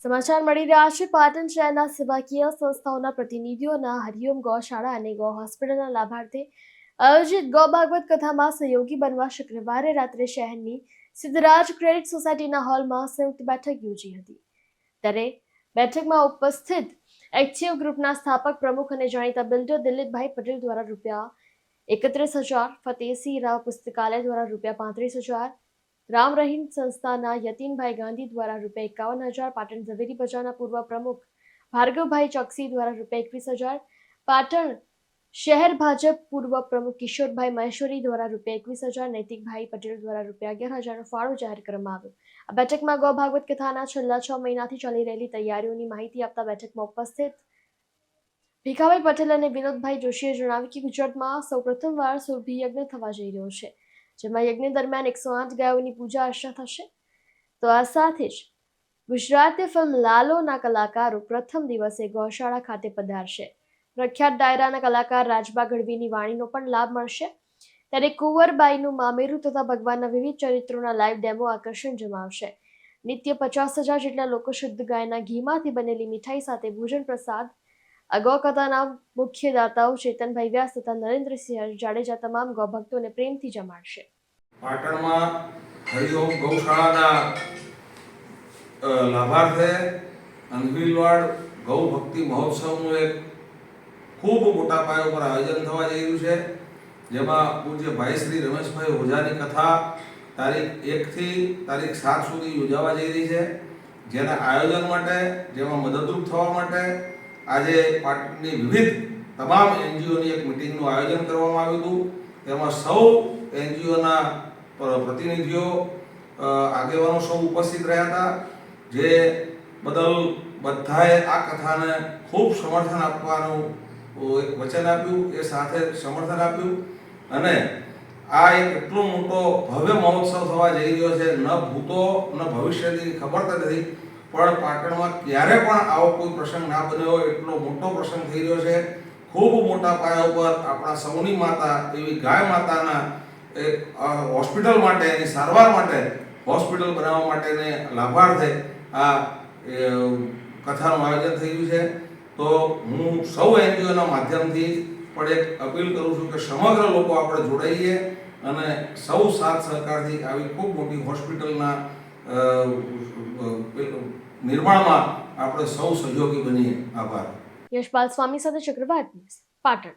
સમાચાર મળી રહ્યા છે પાટણ શહેરના સેવાકીય સંસ્થાઓના પ્રતિનિધિઓના હરિઓમ ગૌશાળા અને ગૌ હોસ્પિટલના લાભાર્થે આયોજિત ગૌ ભાગવત કથામાં સહયોગી બનવા શુક્રવારે રાત્રે શહેરની સિદ્ધરાજ ક્રેડિટ સોસાયટીના હોલમાં સંયુક્ત બેઠક યોજી હતી। ત્યારે બેઠકમાં ઉપસ્થિત એક્ટિવ ગ્રુપના સ્થાપક પ્રમુખ અને જાણીતા બિલ્ડર દિલીપભાઈ પટેલ દ્વારા ₹31,000, ફતેહસિંહ રાવ પુસ્તકાલય દ્વારા ₹35,000, રામ રહીમ સંસ્થાના યતીનભાઈ ગાંધી દ્વારા ₹51,000, પાટણ ઝવેરી બજારના પૂર્વ પ્રમુખ ભાર્ગવભાઈ ચોકસી દ્વારા ₹21,000, પાટણ શહેર ભાજપ પૂર્વ પ્રમુખ કિશોરભાઈ મહેશ્વરી દ્વારા ₹21,000, નૈતિકભાઈ પટેલ દ્વારા ₹11,000નો ફાળો જાહેર કરવામાં આવ્યો। આ બેઠકમાં ગૌ ભાગવત કથાના છેલ્લા 6 મહિનાથી ચાલી રહેલી તૈયારીઓની માહિતી આપતા બેઠકમાં ઉપસ્થિત ભીખાભાઈ પટેલ અને વિનોદભાઈ જોશીએ જણાવ્યું કે ગુજરાતમાં સૌ પ્રથમવાર સુરભી યજ્ઞ થવા જઈ રહ્યો છે, જેમાં યજ્ઞ દરમિયાન 108 ગાયોની પૂજા અર્ચના થશે। તો આ સાથે જ ગુજરાતી ફિલ્મ લાલોના કલાકારો પ્રથમ દિવસે ગૌશાળા ખાતે પધારશે। પ્રખ્યાત ડાયરાના કલાકાર રાજબા ગઢવીની વાણીનો પણ લાભ મળશે। ત્યારે કુંવરબાઈનું મામેરું તથા ભગવાનના વિવિધ ચરિત્રોના લાઈવ ડેમો આકર્ષણ જમાવશે। નિત્ય 50,000 જેટલા લોકો શુદ્ધ ગાયના ઘીમાંથી બનેલી મીઠાઈ સાથે ભોજન પ્રસાદ આ ગૌ કથાના મુખ્ય દાતાઓ ચેતનભાઈ વ્યાસ તથા નરેન્દ્રસિંહ જાડેજા તમામ ગૌભક્તોને પ્રેમથી જમાડશે। પાટણમાં હરિઓમ ગૌશાળાના લાભાર્થે અંગવિલવાડ ગૌ ભક્તિ મહોત્સવનું એક ખૂબ મોટા પાયા ઉપર આયોજન થવા જઈ રહ્યું છે, જેમાં પૂજ્ય ભાઈ શ્રી રમેશભાઈ ઓઝાની કથા તારીખ 1 થી તારીખ 7 સુધી યોજાવા જઈ રહી છે। જેના આયોજન માટે, જેમાં મદદરૂપ થવા માટે આજે પાટણની વિવિધ તમામ એનજીઓની એક મિટિંગનું આયોજન કરવામાં આવ્યું હતું। તેમાં સૌ એનજીઓના પ્રતિનિધિઓ, આગેવાનો સૌ ઉપસ્થિત રહ્યા હતા, જે બદલ બધાએ આ કથાને ખૂબ સમર્થન આપવાનું એક વચન આપ્યું, એ સાથે સમર્થન આપ્યું અને આ એક એટલો મોટો ભવ્ય મહોત્સવ થવા જઈ રહ્યો છે। ન ભૂતો ન ભવિષ્યની ખબર તો નથી, પણ પાટણમાં ક્યારે પણ આવો કોઈ પ્રસંગ ના બન્યો હોય એટલો મોટો પ્રસંગ થઈ રહ્યો છે। ખૂબ મોટા પાયા ઉપર આપણા સૌની માતા એવી ગાય માતાના એક હોસ્પિટલ માટે, એની સારવાર માટે હોસ્પિટલ બનાવવા માટેને લાભાર્થે આ કથાનું આયોજન થઈ રહ્યું છે। તો હું સૌ એનજીઓના માધ્યમથી પણ એક અપીલ કરું છું કે સમગ્ર લોકો આપણે જોડાઈએ અને સૌ સાથ સહકારથી આવી ખૂબ મોટી હોસ્પિટલના નિર્માણમાં આપણે સૌ સહયોગી બનીએ। આભાર। યશપાલ સ્વામી સાથે ચક્રવાત ન્યૂઝ, પાટણ।